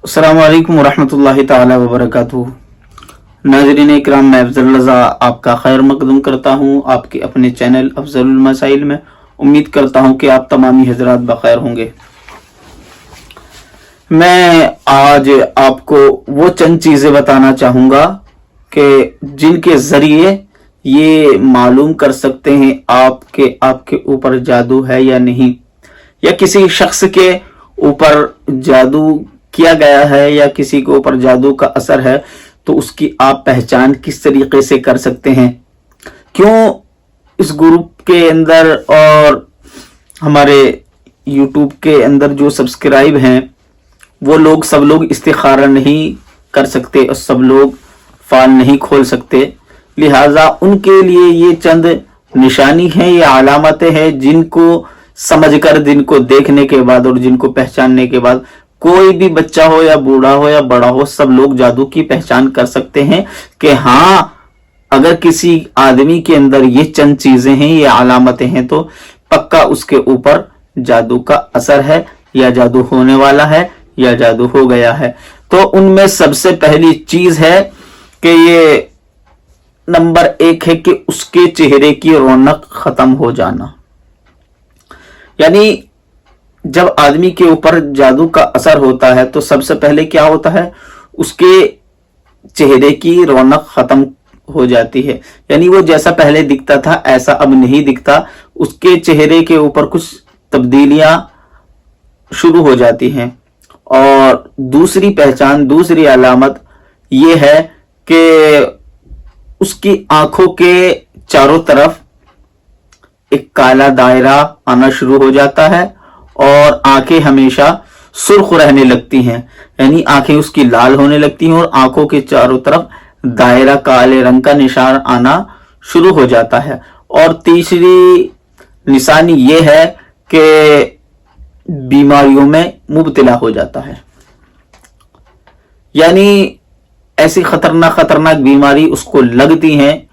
अस्सलामु अलैकुम वरहमतुल्लाहि ताला वबरकातुहू। नाज़रीन इकराम, मैं अफजल रज़ा आपका खैर मकदम करता हूँ आपके अपने चैनल अफजलुल मसाइल में। उम्मीद करता हूँ कि आप तमामी हजरात बखैर होंगे। मैं आज आपको वो चंद चीज़ें बताना चाहूँगा कि जिनके ज़रिए ये मालूम कर सकते हैं आपके ऊपर जादू है या नहीं, या किसी शख्स के ऊपर जादू किया गया है या किसी के ऊपर जादू का असर है, तो उसकी आप पहचान किस तरीके से कर सकते हैं। क्यों इस ग्रुप के अंदर और हमारे यूट्यूब के अंदर जो सब्सक्राइब हैं वो लोग सब लोग इस्तिखारा नहीं कर सकते और सब लोग फाल नहीं खोल सकते, लिहाजा उनके लिए ये चंद निशानी है, ये अलामतें हैं जिनको समझकर, जिनको देखने के बाद और जिनको पहचानने के बाद कोई भी बच्चा हो या बूढ़ा हो या बड़ा हो, सब लोग जादू की पहचान कर सकते हैं कि हाँ, अगर किसी आदमी के अंदर ये चंद चीजें हैं, ये अलामतें हैं, तो पक्का उसके ऊपर जादू का असर है या जादू होने वाला है या जादू हो गया है। तो उनमें सबसे पहली चीज है कि ये नंबर 1 है कि उसके चेहरे की रौनक खत्म हो जाना। यानी जब आदमी के ऊपर जादू का असर होता है तो सबसे पहले क्या होता है, उसके चेहरे की रौनक खत्म हो जाती है। यानी वो जैसा पहले दिखता था ऐसा अब नहीं दिखता, उसके चेहरे के ऊपर कुछ तब्दीलियां शुरू हो जाती हैं। और दूसरी पहचान, दूसरी अलामत ये है कि उसकी आंखों के चारों तरफ एक काला दायरा आना शुरू हो जाता है और आंखें हमेशा सुर्ख रहने लगती हैं। यानी आंखें उसकी लाल होने लगती हैं और आंखों के चारों तरफ दायरा, काले रंग का निशान आना शुरू हो जाता है। और तीसरी निशानी ये है कि बीमारियों में मुब्तला हो जाता है। यानी ऐसी खतरनाक बीमारी उसको लगती हैं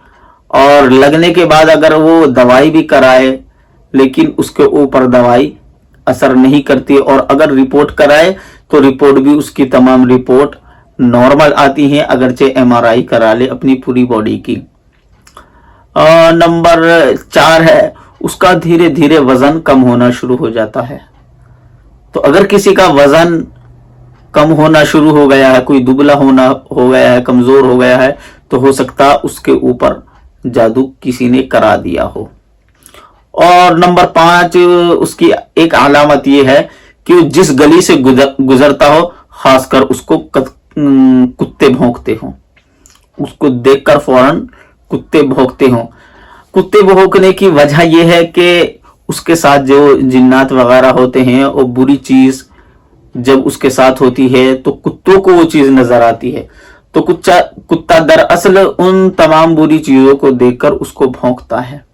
और लगने के बाद अगर वो दवाई भी कराए लेकिन उसके ऊपर दवाई असर नहीं करती, और अगर रिपोर्ट कराए तो रिपोर्ट भी उसकी तमाम रिपोर्ट नॉर्मल आती है, अगरचे MRI करा ले अपनी पूरी बॉडी की। नंबर 4 है उसका धीरे धीरे वजन कम होना शुरू हो जाता है। तो अगर किसी का वजन कम होना शुरू हो गया है, कोई दुबला हो गया है, कमजोर हो गया है, तो हो सकता उसके ऊपर जादू किसी ने करा दिया हो। और नंबर 5 उसकी एक अलामत ये है कि जिस गली से गुजरता हो, खासकर उसको कुत्ते भौंकते हो, उसको देखकर फौरन कुत्ते भौंकते हो। कुत्ते भौंकने की वजह यह है कि उसके साथ जो जिन्नात वगैरह होते हैं और बुरी चीज जब उसके साथ होती है तो कुत्तों को वो चीज नजर आती है, तो कुत्ता दरअसल उन तमाम बुरी चीजों को देखकर उसको भौंकता है।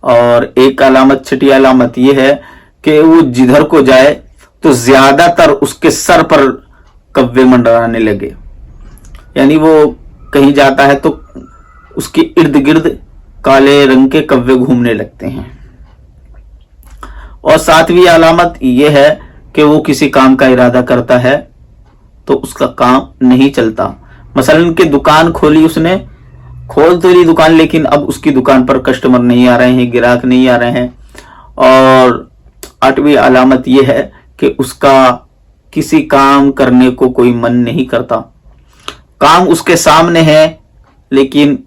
और एक अलामत, छठी अलामत ये है कि वो जिधर को जाए तो ज्यादातर उसके सर पर कव्वे मंडराने लगे। यानी वो कहीं जाता है तो उसके इर्द गिर्द काले रंग के कव्वे घूमने लगते हैं। और 7वीं अलामत ये है कि वो किसी काम का इरादा करता है तो उसका काम नहीं चलता। मसलन कि दुकान खोली उसने, खोल तो ली दुकान, लेकिन अब उसकी दुकान पर कस्टमर नहीं आ रहे हैं, ग्राहक नहीं आ रहे हैं। और 8वीं अलामत यह है कि उसका किसी काम करने को कोई मन नहीं करता। काम उसके सामने है लेकिन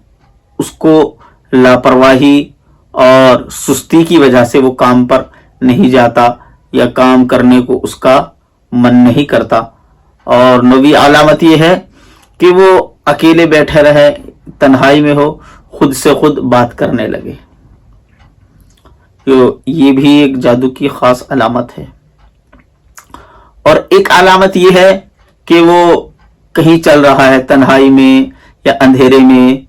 उसको लापरवाही और सुस्ती की वजह से वो काम पर नहीं जाता या काम करने को उसका मन नहीं करता। और 9वीं अलामत यह है कि वो अकेले बैठे रहे, तन्हाई में हो, खुद से खुद बात करने लगे। तो ये भी एक जादू की खास अलामत है। और एक अलामत ये है कि वो कहीं चल रहा है तन्हाई में या अंधेरे में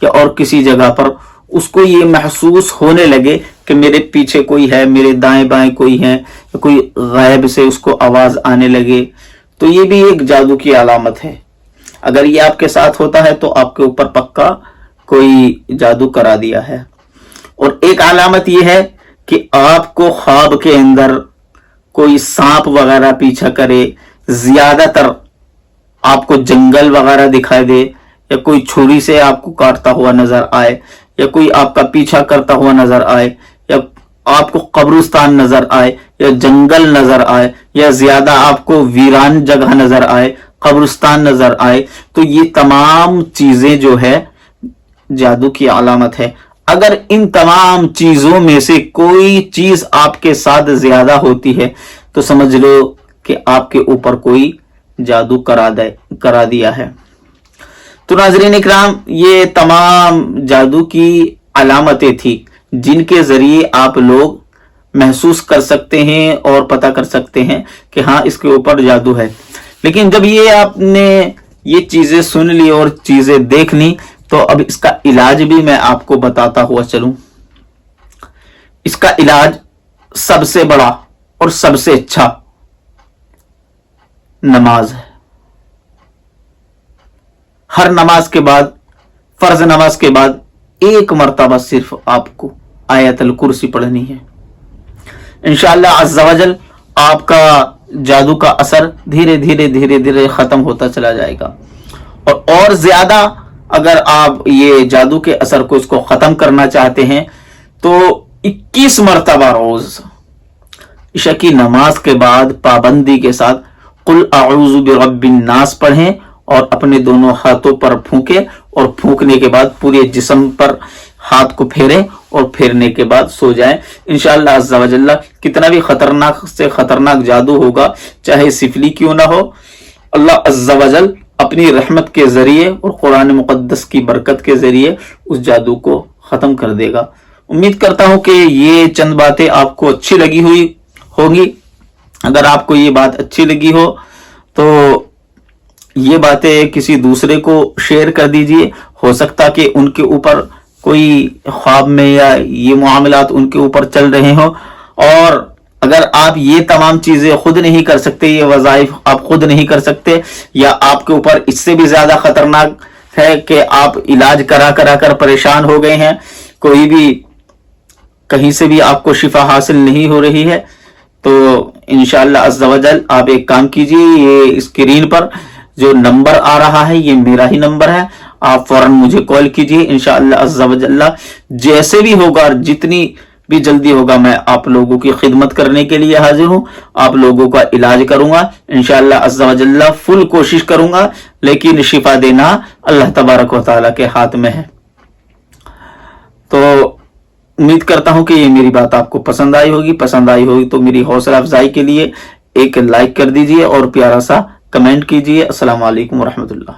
या और किसी जगह पर, उसको ये महसूस होने लगे कि मेरे पीछे कोई है, मेरे दाएं बाएं कोई है, या कोई गायब से उसको आवाज आने लगे, तो ये भी एक जादू की अलामत है। अगर ये आपके साथ होता है तो आपके ऊपर पक्का कोई जादू करा दिया है। और एक अलामत ये है कि आपको ख्वाब के अंदर कोई सांप वगैरह पीछा करे, ज्यादातर आपको जंगल वगैरह दिखाई दे, या कोई छुरी से आपको काटता हुआ नजर आए, या कोई आपका पीछा करता हुआ नजर आए, या आपको कब्रिस्तान नजर आए, या जंगल नजर आए, या ज्यादा आपको वीरान जगह नजर आए, कब्रिस्तान नजर आए, तो ये तमाम चीजें जो है जादू की अलामत है। अगर इन तमाम चीजों में से कोई चीज आपके साथ ज्यादा होती है तो समझ लो कि आपके ऊपर कोई जादू करा दिया है। तो नाज़रीन इकराम, ये तमाम जादू की अलामतें थी जिनके जरिए आप लोग महसूस कर सकते हैं और पता कर सकते हैं कि हाँ इसके ऊपर जादू है। लेकिन जब ये आपने ये चीजें सुन ली और चीजें देख ली, तो अब इसका इलाज भी मैं आपको बताता हुआ चलूं। इसका इलाज सबसे बड़ा और सबसे अच्छा नमाज है। हर नमाज के बाद, फर्ज नमाज के बाद एक मर्तबा सिर्फ आपको आयतुल कुर्सी पढ़नी है। इंशाअल्लाह अज़्ज़ा वजल आपका जादू का असर धीरे धीरे धीरे धीरे खत्म होता चला जाएगा। और ज्यादा अगर आप ये जादू के असर को इसको खत्म करना चाहते हैं तो 21 मर्तबा रोज इशा की नमाज के बाद पाबंदी के साथ कुल अऊज़ु बिरब्बिन नास पढ़ें और अपने दोनों हाथों पर फूंके, और फूंकने के बाद पूरे जिस्म पर हाथ को फेरें और फेरने के बाद सो जाएं। इंशाअल्लाह अज़्ज़ा वजल्ला कितना भी खतरनाक से खतरनाक जादू होगा, चाहे सिफली क्यों ना हो, अल्लाह अज़्ज़ा वजल अपनी रहमत के जरिए और कुरान मुक़द्दस की बरकत के जरिए उस जादू को खत्म कर देगा। उम्मीद करता हूं कि ये चंद बातें आपको अच्छी लगी हुई होंगी। अगर आपको ये बात अच्छी लगी हो तो ये बातें किसी दूसरे को शेयर कर दीजिए। हो सकता कि उनके ऊपर कोई ख्वाब में या ये मामलात उनके ऊपर चल रहे हो, और अगर आप ये तमाम चीजें खुद नहीं कर सकते, ये वज़ाइफ आप खुद नहीं कर सकते, या आपके ऊपर इससे भी ज्यादा खतरनाक है कि आप इलाज करा कर परेशान हो गए हैं, कोई भी कहीं से भी आपको शिफा हासिल नहीं हो रही है, तो इंशाअल्लाह अज़्ज़ा वजल आप एक काम कीजिए, ये स्क्रीन पर जो नंबर आ रहा है ये मेरा ही नंबर है, आप फौरन मुझे कॉल कीजिए। इंशाअल्लाह अज़्ज़ा वजल्ला जैसे भी होगा, जितनी भी जल्दी होगा, मैं आप लोगों की खिदमत करने के लिए हाजिर हूं, आप लोगों का इलाज करूंगा इंशाअल्लाह अज़्ज़ा वजल्ला। फुल कोशिश करूंगा, लेकिन शिफा देना अल्लाह तबारक व तआला के हाथ में है। तो उम्मीद करता हूं कि ये मेरी बात आपको पसंद आई होगी। पसंद आई होगी तो मेरी हौसला अफजाई के लिए एक लाइक कर दीजिए और प्यारा सा कमेंट कीजिए। अस्सलाम वालेकुम व रहमतुल्लाह।